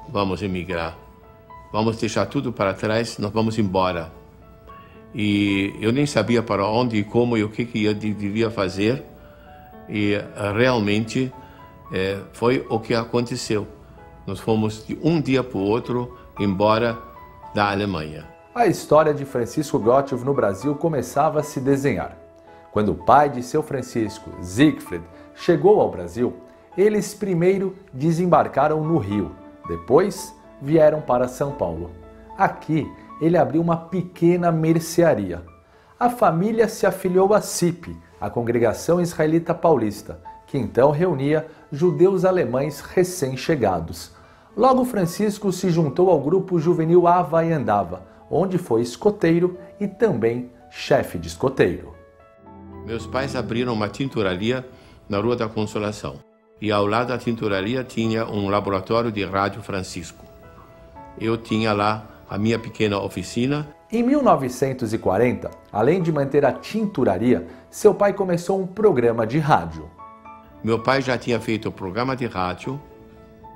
vamos emigrar, vamos deixar tudo para trás, nós vamos embora. E eu nem sabia para onde e como e o que eu devia fazer, e realmente foi o que aconteceu. Nós fomos de um dia para o outro embora da Alemanha. A história de Francisco Gottschalk no Brasil começava a se desenhar. Quando o pai de seu Francisco, Siegfried, chegou ao Brasil, eles primeiro desembarcaram no Rio, depois vieram para São Paulo. Aqui, ele abriu uma pequena mercearia. A família se afiliou à CIP, a Congregação Israelita Paulista, que então reunia judeus alemães recém-chegados. Logo, Francisco se juntou ao grupo juvenil Ava e Andava, onde foi escoteiro e também chefe de escoteiro. Meus pais abriram uma tinturaria na Rua da Consolação. E ao lado da tinturaria tinha um laboratório de rádio Francisco. Eu tinha lá a minha pequena oficina. Em 1940, além de manter a tinturaria, seu pai começou um programa de rádio. Meu pai já tinha feito o programa de rádio,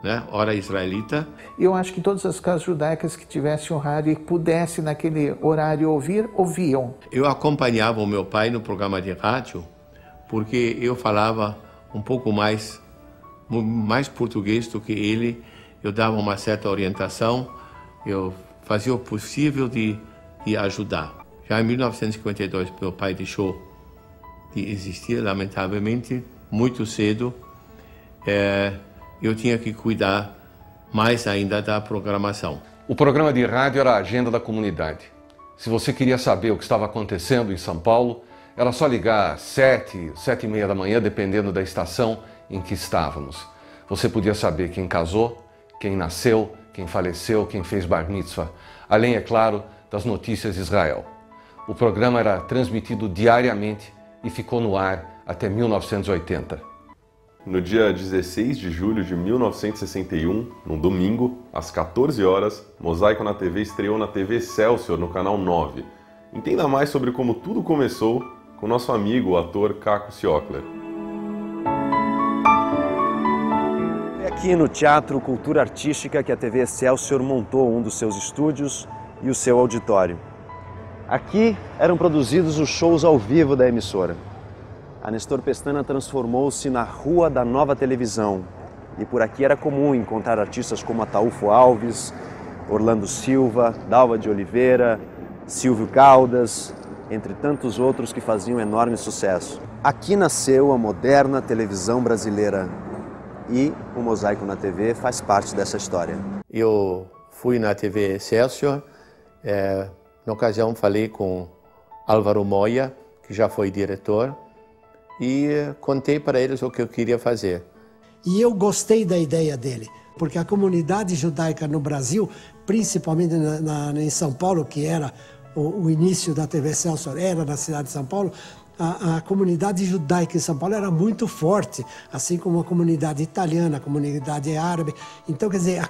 né, Hora Israelita. Eu acho que todas as casas judaicas que tivessem um rádio e pudessem naquele horário ouvir, ouviam. Eu acompanhava o meu pai no programa de rádio porque eu falava um pouco mais português do que ele. Eu dava uma certa orientação, eu fazia o possível de ajudar. Já em 1952, meu pai deixou de existir, lamentavelmente, muito cedo. Eu tinha que cuidar mais ainda da programação. O programa de rádio era a agenda da comunidade. Se você queria saber o que estava acontecendo em São Paulo, era só ligar às 7, 7h30 da manhã, dependendo da estação em que estávamos. Você podia saber quem casou, quem nasceu, quem faleceu, quem fez bar mitzvah, além, é claro, das notícias de Israel. O programa era transmitido diariamente e ficou no ar até 1980. No dia 16 de julho de 1961, num domingo, às 14 horas, Mosaico na TV estreou na TV Excelsior, no canal 9. Entenda mais sobre como tudo começou com nosso amigo, o ator Caco Ciocler. É aqui no Teatro Cultura Artística que a TV Excelsior montou um dos seus estúdios e o seu auditório. Aqui eram produzidos os shows ao vivo da emissora. A Nestor Pestana transformou-se na Rua da Nova Televisão e por aqui era comum encontrar artistas como Ataúfo Alves, Orlando Silva, Dalva de Oliveira, Silvio Caldas, entre tantos outros que faziam enorme sucesso. Aqui nasceu a moderna televisão brasileira e o Mosaico na TV faz parte dessa história. Eu fui na TV Excelsior, na ocasião falei com Álvaro Moya, que já foi diretor, e contei para eles o que eu queria fazer. E eu gostei da ideia dele, porque a comunidade judaica no Brasil, principalmente em São Paulo, que era o início da TV Excelsior, era na cidade de São Paulo, a comunidade judaica em São Paulo era muito forte, assim como a comunidade italiana, a comunidade árabe. Então, quer dizer,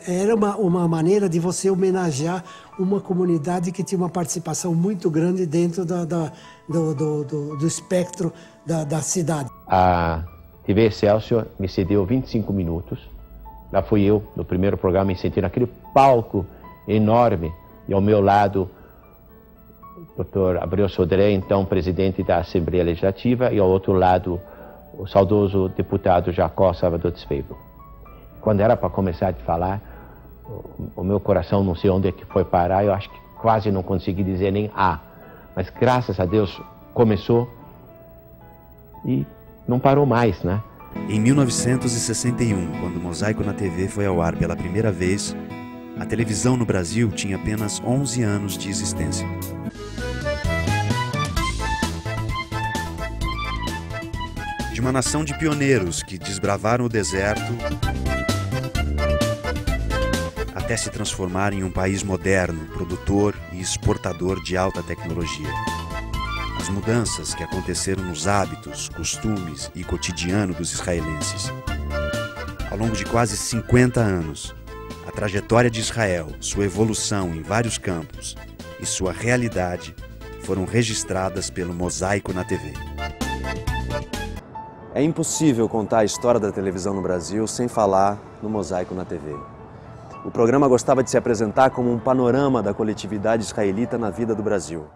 era uma maneira de você homenagear uma comunidade que tinha uma participação muito grande dentro do espectro da cidade. A TV Excelsior me cedeu 25 minutos. Lá fui eu, no primeiro programa, me senti naquele palco enorme e ao meu lado o Dr. Abreu Sodré, então presidente da Assembleia Legislativa, e ao outro lado o saudoso deputado Jacó Salvador de Sveibel. Quando era para começar a falar, o meu coração não sei onde é que foi parar, eu acho que quase não consegui dizer nem A. Mas graças a Deus começou e não parou mais, né? Em 1961, quando o Mosaico na TV foi ao ar pela primeira vez, a televisão no Brasil tinha apenas 11 anos de existência. de uma nação de pioneiros que desbravaram o deserto até se transformar em um país moderno, produtor e exportador de alta tecnologia. As mudanças que aconteceram nos hábitos, costumes e cotidiano dos israelenses. Ao longo de quase 50 anos, a trajetória de Israel, sua evolução em vários campos e sua realidade foram registradas pelo Mosaico na TV. É impossível contar a história da televisão no Brasil sem falar no Mosaico na TV. O programa gostava de se apresentar como um panorama da coletividade israelita na vida do Brasil.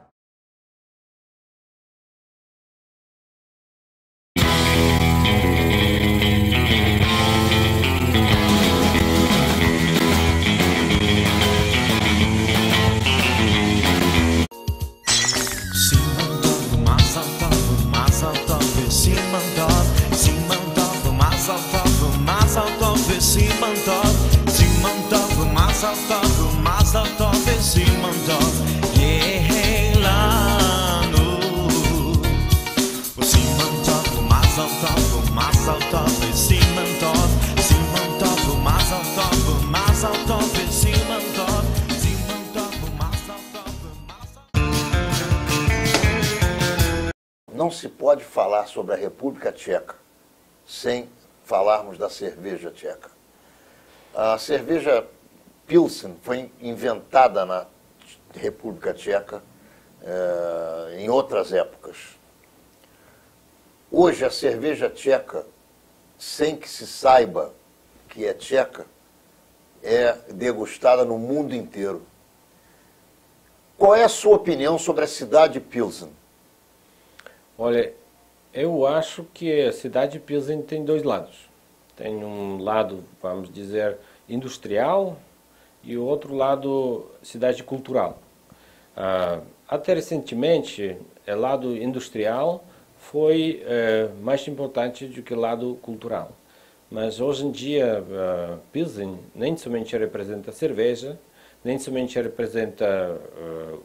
Não se pode falar sobre a República Tcheca sem falarmos da cerveja tcheca. A cerveja Pilsen foi inventada na República Tcheca em outras épocas. Hoje a cerveja tcheca, sem que se saiba que é tcheca, é degustada no mundo inteiro. Qual é a sua opinião sobre a cidade de Pilsen? Olha, eu acho que a cidade de Pilsen tem dois lados. Tem um lado, vamos dizer, industrial e o outro lado, cidade cultural. Até recentemente, o lado industrial foi mais importante do que o lado cultural. Mas hoje em dia, Pilsen nem somente representa cerveja, nem somente representa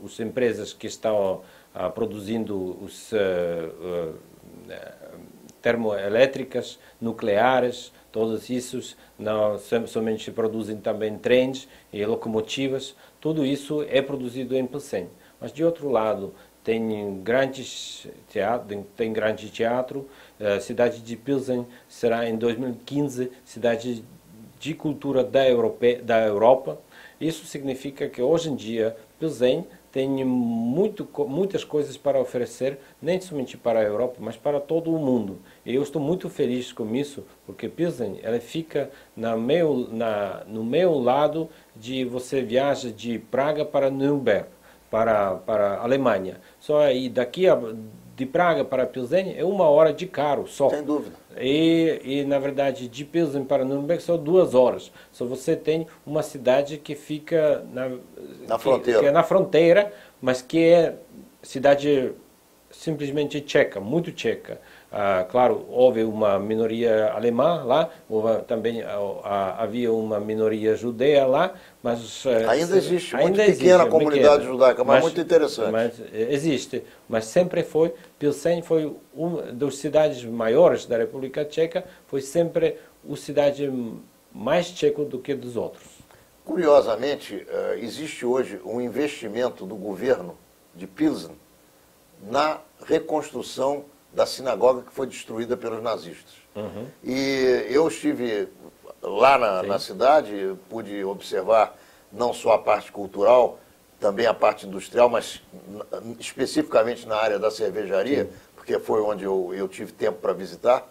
as empresas que estão produzindo os termoelétricas, nucleares, todos esses, não somente produzem também trens e locomotivas, tudo isso é produzido em Pilsen. Mas de outro lado, tem grande teatro, a cidade de Pilsen será em 2015 cidade de cultura da Europa. Isso significa que hoje em dia Pilsen tem muitas coisas para oferecer, nem somente para a Europa, mas para todo o mundo. E eu estou muito feliz com isso, porque Pilsen ela fica no meio lado de você viaja de Praga para Nuremberg, para a Alemanha. Só aí daqui de Praga para Pilsen é 1 hora de carro só. Sem dúvida. E na verdade, de Pilsen para Nuremberg são 2 horas. Só você tem uma cidade que fica na fronteira. Que é na fronteira, mas que é cidade simplesmente tcheca, muito tcheca. Claro, houve uma minoria alemã lá, também havia uma minoria judeia lá, mas... Ainda existe muito pequena comunidade judaica, mas muito interessante. Mas existe, mas sempre foi, Pilsen foi uma das cidades maiores da República Tcheca, foi sempre a cidade mais tcheca do que dos outros. Curiosamente, existe hoje um investimento do governo de Pilsen na reconstrução da sinagoga que foi destruída pelos nazistas. Uhum. E eu estive lá na cidade, pude observar não só a parte cultural, também a parte industrial, mas especificamente na área da cervejaria, sim, porque foi onde eu tive tempo para visitar.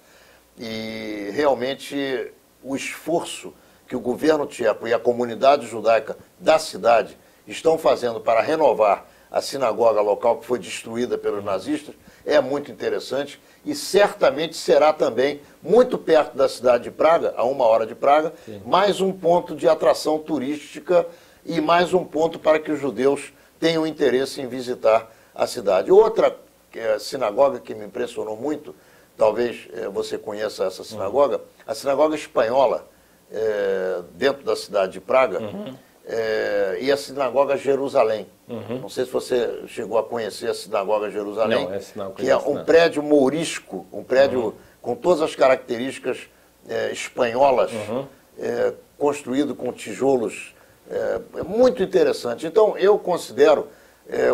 E realmente o esforço que o governo tcheco e a comunidade judaica da cidade estão fazendo para renovar a sinagoga local que foi destruída pelos nazistas é muito interessante e certamente será também muito perto da cidade de Praga, a 1 hora de Praga, sim, mais um ponto de atração turística e mais um ponto para que os judeus tenham interesse em visitar a cidade. Outra sinagoga que me impressionou muito, talvez você conheça essa sinagoga, a sinagoga espanhola, dentro da cidade de Praga, e a sinagoga Jerusalém. Não sei se você chegou a conhecer a sinagoga Jerusalém, não, que é um prédio mourisco, um prédio com todas as características espanholas, construído com tijolos, muito interessante. Então, eu considero,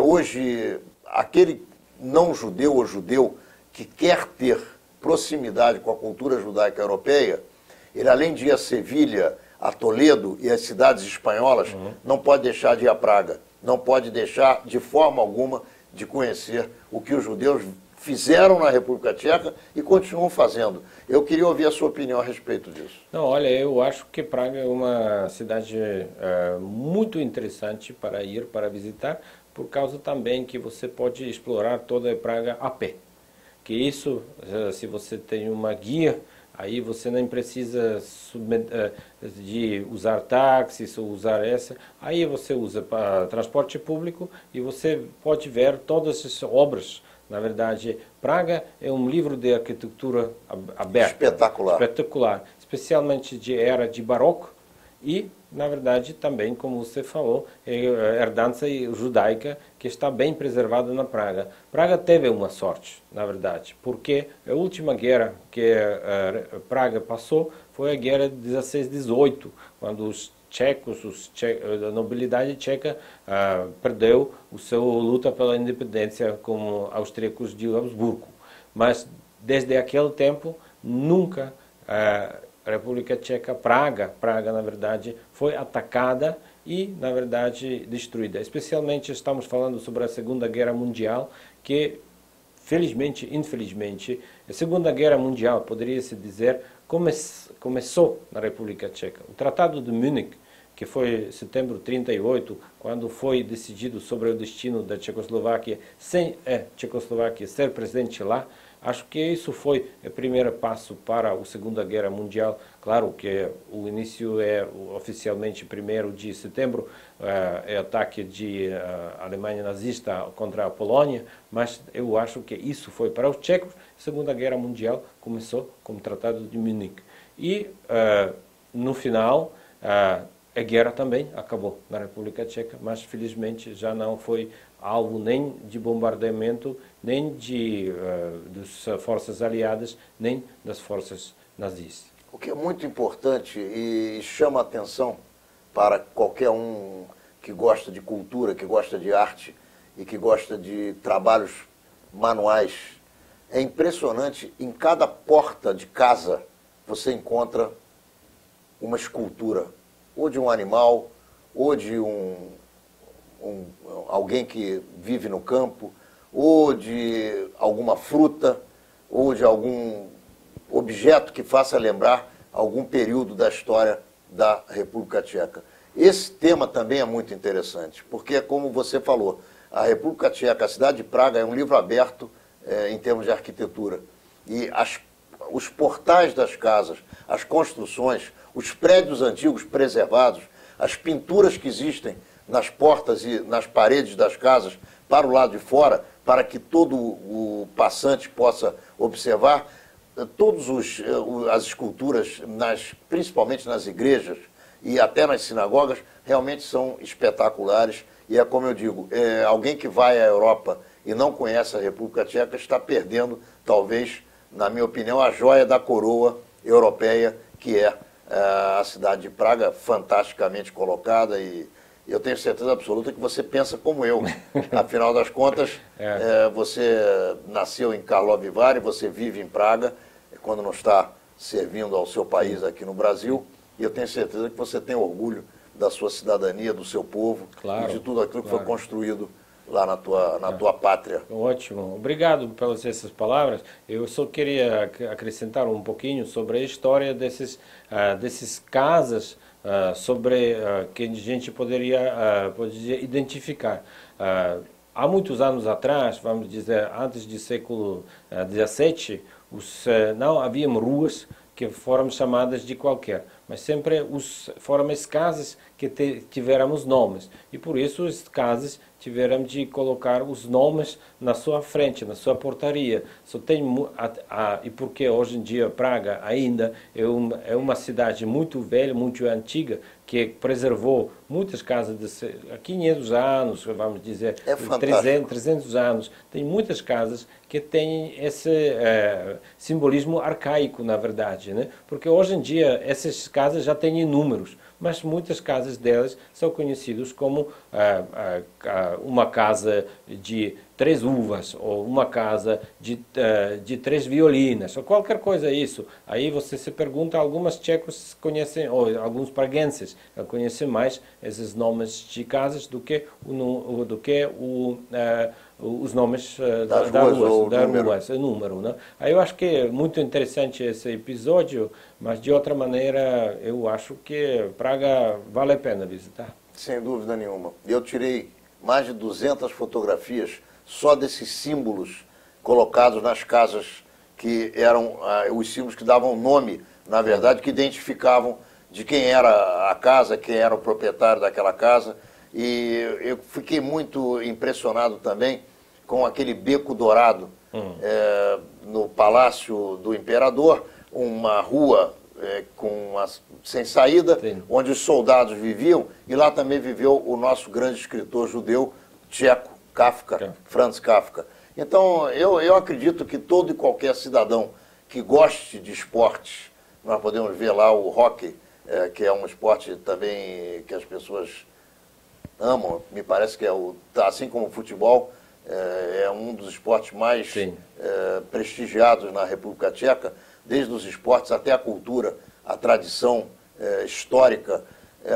hoje, aquele não-judeu ou judeu que quer ter proximidade com a cultura judaica europeia, ele, além de ir a Sevilha, a Toledo e as cidades espanholas, não pode deixar de ir a Praga, não pode deixar, de forma alguma, de conhecer o que os judeus fizeram na República Tcheca e continuam fazendo. Eu queria ouvir a sua opinião a respeito disso. Não, olha, eu acho que Praga é uma cidade muito interessante para ir, para visitar, por causa também que você pode explorar toda a Praga a pé. Que isso, se você tem uma guia, aí você não precisa de usar táxis ou usar essa. Aí você usa para transporte público e você pode ver todas as obras. Na verdade, Praga é um livro de arquitetura aberta. Espetacular. Espetacular. Especialmente de era de barroco e, na verdade, também, como você falou, é herdança judaica que está bem preservada na Praga. Praga teve uma sorte, na verdade, porque a última guerra que Praga passou foi a guerra de 16-18, quando os tchecos, a nobilidade tcheca perdeu o seu luta pela independência com austríacos de Habsburgo. Mas, desde aquele tempo, nunca a República Tcheca, Praga, na verdade, foi atacada e, na verdade, destruída. Especialmente estamos falando sobre a Segunda Guerra Mundial, que, felizmente, infelizmente, a Segunda Guerra Mundial, poderia-se dizer, começou na República Tcheca. O Tratado de Munique, que foi em setembro de 1938, quando foi decidido sobre o destino da Tchecoslováquia, sem a Tchecoslováquia ser presente lá, acho que isso foi o primeiro passo para a Segunda Guerra Mundial. Claro que o início é oficialmente 1º de setembro, é o ataque da Alemanha nazista contra a Polônia, mas eu acho que isso foi para os tchecos. A Segunda Guerra Mundial começou com o Tratado de Munique. E, no final, a guerra também acabou na República Tcheca, mas felizmente já não foi alvo nem de bombardeamento, nem das forças aliadas, nem das forças nazistas. O que é muito importante e chama a atenção para qualquer um que gosta de cultura, que gosta de arte e que gosta de trabalhos manuais, é impressionante, em cada porta de casa você encontra uma escultura, ou de um animal, ou de alguém que vive no campo, ou de alguma fruta, ou de algum objeto que faça lembrar algum período da história da República Tcheca. Esse tema também é muito interessante, porque, como você falou, a República Tcheca, a cidade de Praga, é um livro aberto em termos de arquitetura. E os portais das casas, as construções, os prédios antigos preservados, as pinturas que existem nas portas e nas paredes das casas para o lado de fora, para que todo o passante possa observar, todas as esculturas, principalmente nas igrejas e até nas sinagogas, realmente são espetaculares. E é como eu digo, alguém que vai à Europa e não conhece a República Tcheca está perdendo, talvez, na minha opinião, a joia da coroa europeia, que é a cidade de Praga, fantasticamente colocada, e eu tenho certeza absoluta que você pensa como eu. Afinal das contas, você nasceu em Karlovy Vary, você vive em Praga, quando não está servindo ao seu país aqui no Brasil, e eu tenho certeza que você tem orgulho da sua cidadania, do seu povo, e de tudo aquilo que foi construído lá na tua pátria. Ótimo. Obrigado pelas essas palavras. Eu só queria acrescentar um pouquinho sobre a história desses casas sobre que a gente poderia identificar. Há muitos anos atrás, vamos dizer, antes do século XVII, não haviam ruas que foram chamadas de qualquer, mas sempre foram as casas que tiveram os nomes. E por isso as casas tiveram de colocar os nomes na sua frente, na sua portaria. Só tem e porque hoje em dia Praga ainda é uma cidade muito velha, muito antiga, que preservou muitas casas de 500 anos, vamos dizer, 300 anos. Tem muitas casas que têm esse simbolismo arcaico, na verdade, né? Porque hoje em dia essas casas já têm números, mas muitas casas delas são conhecidas como uma casa de 3 uvas, ou uma casa de 3 violinas, ou qualquer coisa isso. Aí você se pergunta, algumas tchecos conhecem, ou alguns praguenses conhecem mais esses nomes de casas do que os nomes das ruas, o número, né? Aí eu acho que é muito interessante esse episódio, mas de outra maneira eu acho que Praga vale a pena visitar. Sem dúvida nenhuma. Eu tirei mais de 200 fotografias só desses símbolos colocados nas casas, que eram os símbolos que davam nome, na verdade, que identificavam de quem era a casa, quem era o proprietário daquela casa. E eu fiquei muito impressionado também com aquele beco dourado no Palácio do Imperador, uma rua sem saída, onde os soldados viviam, e lá também viveu o nosso grande escritor judeu tcheco, Kafka, Franz Kafka. Então, eu acredito que todo e qualquer cidadão que goste de esportes, nós podemos ver lá o hóquei, que é um esporte também que as pessoas amam, me parece que assim como o futebol, é um dos esportes mais prestigiados na República Tcheca, desde os esportes até a cultura, a tradição histórica,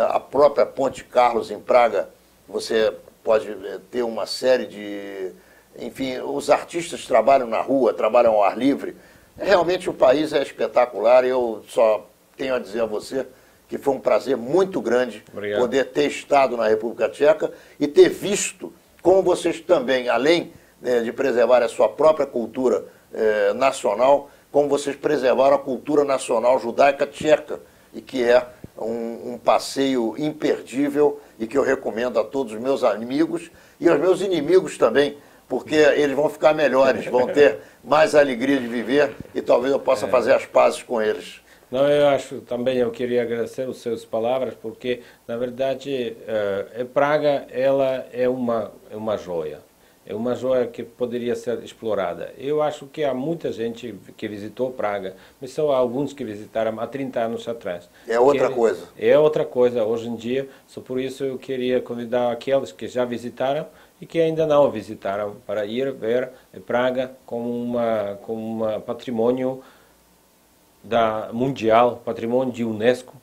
a própria Ponte Carlos em Praga, você pode ter uma série de... Enfim, os artistas trabalham na rua, trabalham ao ar livre. Realmente o país é espetacular. Eu só tenho a dizer a você que foi um prazer muito grande poder ter estado na República Tcheca e ter visto como vocês também, além de preservar a sua própria cultura nacional, como vocês preservaram a cultura nacional judaica tcheca, e que é um passeio imperdível e que eu recomendo a todos os meus amigos e aos meus inimigos também, porque eles vão ficar melhores, vão ter mais alegria de viver e talvez eu possa fazer as pazes com eles. Não, eu acho também, eu queria agradecer as suas palavras, porque, na verdade, Praga, ela é uma joia. É uma joia que poderia ser explorada. Eu acho que há muita gente que visitou Praga, mas são alguns que visitaram há 30 anos atrás. É outra coisa. É outra coisa hoje em dia, só por isso eu queria convidar aqueles que já visitaram e que ainda não visitaram para ir ver Praga como uma patrimônio mundial, patrimônio de Unesco,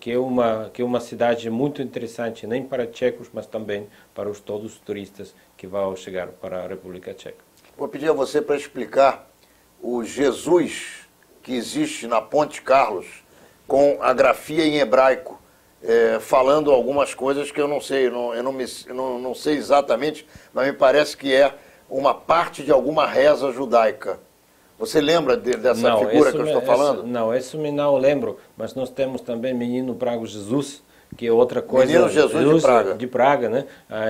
que é uma cidade muito interessante, nem para tchecos, mas também para todos os turistas que vão chegar para a República Tcheca. Vou pedir a você para explicar o Jesus que existe na Ponte Carlos com a grafia em hebraico, falando algumas coisas que eu não sei, eu não sei exatamente, mas me parece que é uma parte de alguma reza judaica. Você lembra dessa figura que eu estou falando? Não, isso me não lembro, mas nós temos também Menino Prago Jesus, que é outra coisa. Menino Jesus de Praga. De Praga, né?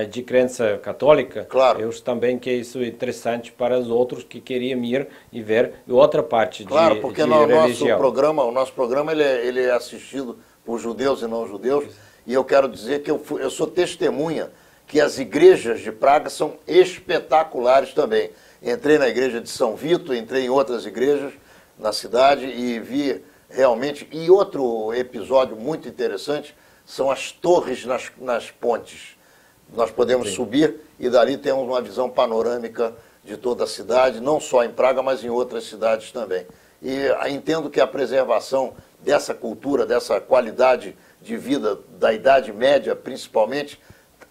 De crença católica. Claro. Eu também que isso é interessante para os outros que queriam ir e ver outra parte claro, de porque religião. O nosso programa ele é assistido por judeus e não judeus, e eu quero dizer que eu sou testemunha que as igrejas de Praga são espetaculares também. Entrei na igreja de São Vito, entrei em outras igrejas na cidade e vi realmente... E outro episódio muito interessante são as torres nas pontes. Nós podemos subir e dali temos uma visão panorâmica de toda a cidade, não só em Praga, mas em outras cidades também. E entendo que a preservação dessa cultura, dessa qualidade de vida da Idade Média, principalmente,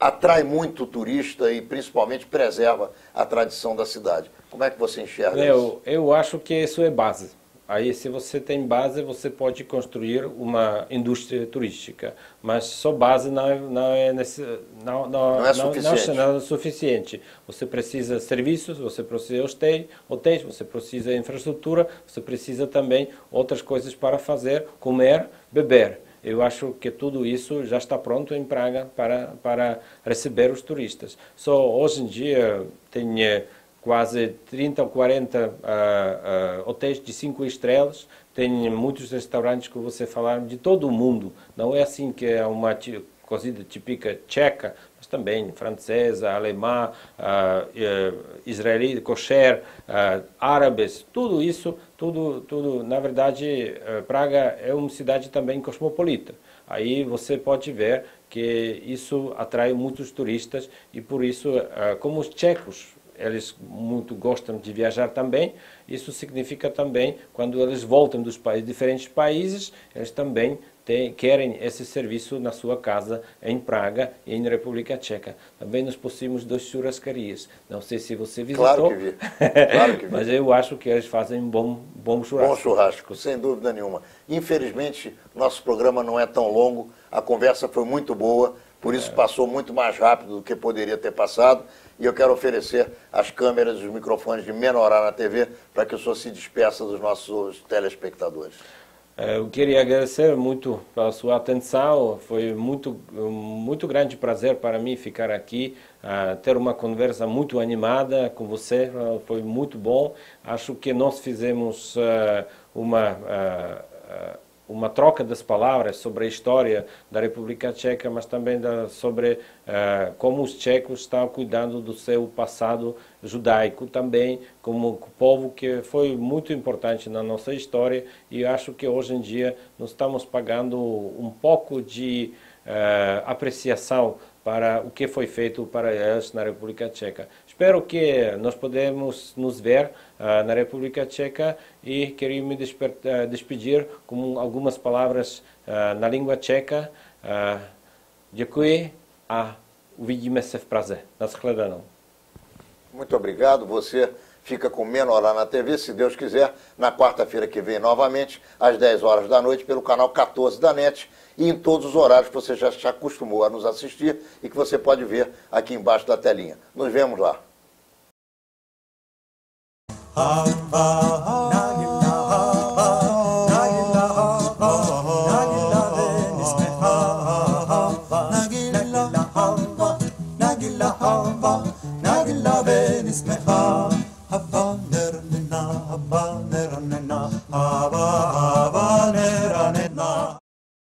atrai muito o turista e principalmente preserva a tradição da cidade. Como é que você enxerga isso? Eu acho que isso é base. Aí, se você tem base, você pode construir uma indústria turística. Mas só base não é suficiente. Você precisa de serviços, você precisa de hotéis, você precisa de infraestrutura, você precisa também outras coisas para fazer, comer, beber. eu acho que tudo isso já está pronto em Praga para receber os turistas. Só hoje em dia tem quase 30 ou 40 hotéis de 5 estrelas, tem muitos restaurantes que você falaram de todo o mundo. Não é assim que é uma cozida típica tcheca, mas também francesa, alemã, israelita, kosher, árabes, tudo isso, tudo. Na verdade, Praga é uma cidade também cosmopolita. Aí você pode ver que isso atrai muitos turistas e por isso, como os tchecos, eles muito gostam de viajar também, isso significa também, quando eles voltam dos diferentes países, eles também querem esse serviço na sua casa em Praga e em República Tcheca. Também nós possuímos 2 churrascarias. Não sei se você visitou. Claro que vi. Claro que vi. Mas eu acho que eles fazem um bom churrasco. Bom churrasco, sem dúvida nenhuma. Infelizmente, nosso programa não é tão longo, a conversa foi muito boa, por isso passou muito mais rápido do que poderia ter passado. E eu quero oferecer as câmeras e os microfones de Menorá na TV para que o senhor se despeça dos nossos telespectadores. Eu queria agradecer muito pela sua atenção, foi muito grande prazer para mim ficar aqui, ter uma conversa muito animada com você, foi muito bom. Acho que nós fizemos uma troca das palavras sobre a história da República Tcheca, mas também sobre como os tchecos estão cuidando do seu passado judaico também, como povo que foi muito importante na nossa história, e acho que hoje em dia nós estamos pagando um pouco de apreciação para o que foi feito para eles na República Tcheca. Espero que nós podemos nos ver na República Tcheca e queria me despedir com algumas palavras na língua tcheca. Děkuji a uvidíme se v Praze. Nashledanou. Muito obrigado. Você fica com Menorá na TV, se Deus quiser, na quarta-feira que vem novamente, às 10 horas da noite, pelo canal 14 da NET e em todos os horários que você já se acostumou a nos assistir e que você pode ver aqui embaixo da telinha. Nos vemos lá. Nagila